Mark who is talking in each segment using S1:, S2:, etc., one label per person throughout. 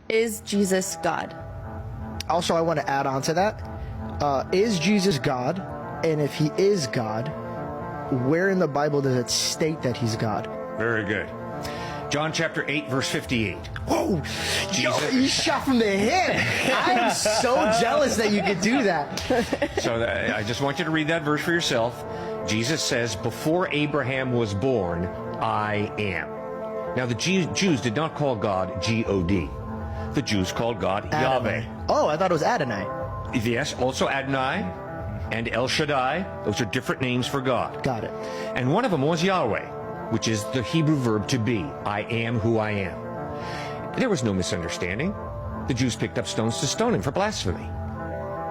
S1: Is Jesus God?
S2: Also, I want to add on to that. Is Jesus God? And if he is God, where in the Bible does it state that he's God?
S3: Very good. John chapter 8, verse 58.
S2: Whoa! Yo, you shot from the hip! I am so jealous that you could do that.
S3: So I just want you to read that verse for yourself. Jesus says, before Abraham was born, I am. Now the Jews did not call God G-O-D. The Jews called God Yahweh.
S2: Oh, I thought it was Adonai.
S3: Yes, also Adonai and El Shaddai. Those are different names for God.
S2: Got it.
S3: And one of them was Yahweh, which is the Hebrew verb to be. I am who I am. There was no misunderstanding. The Jews picked up stones to stone him for blasphemy.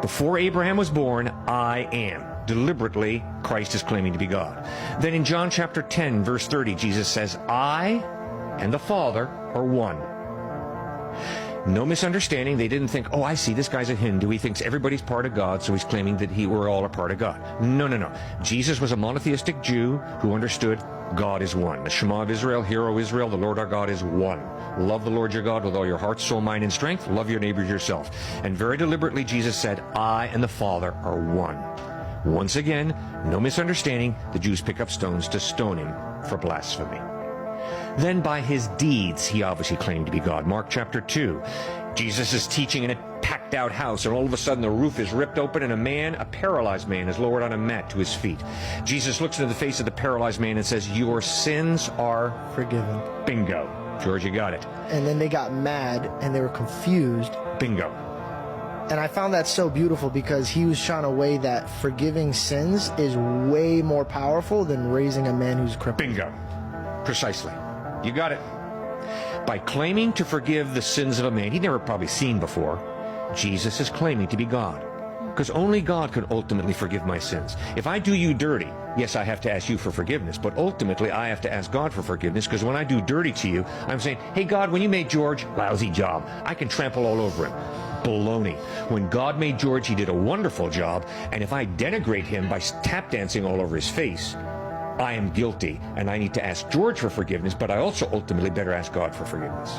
S3: Before Abraham was born, I am. Deliberately, Christ is claiming to be God. Then in John chapter 10, verse 30, Jesus says, I and the Father are one. No misunderstanding. They didn't think, oh, I see, this guy's a Hindu. He thinks everybody's part of God, so he's claiming that we're all a part of God. No, no, no. Jesus was a monotheistic Jew who understood God is one. The Shema of Israel, Hear, O Israel, the Lord our God is one. Love the Lord your God with all your heart, soul, mind, and strength. Love your neighbor as yourself. And very deliberately, Jesus said, I and the Father are one. Once again, no misunderstanding. The Jews pick up stones to stone him for blasphemy. Then by his deeds, he obviously claimed to be God. Mark chapter 2. Jesus is teaching in a packed out house, and all of a sudden the roof is ripped open, and a paralyzed man, is lowered on a mat to his feet. Jesus looks into the face of the paralyzed man and says, your sins are
S2: Forgiven.
S3: Bingo. George, you got it.
S2: And then they got mad and they were confused.
S3: Bingo.
S2: And I found that so beautiful because he was trying to weigh that forgiving sins is way more powerful than raising a man who's crippled.
S3: Bingo. Precisely. You got it. By claiming to forgive the sins of a man he'd never probably seen before, Jesus is claiming to be God. Because only God can ultimately forgive my sins. If I do you dirty, yes, I have to ask you for forgiveness, but ultimately I have to ask God for forgiveness, because when I do dirty to you, I'm saying, hey God, when you made George, lousy job. I can trample all over him. Baloney. When God made George, he did a wonderful job, and if I denigrate him by tap dancing all over his face, I am guilty, and I need to ask George for forgiveness, but I also ultimately better ask God for forgiveness.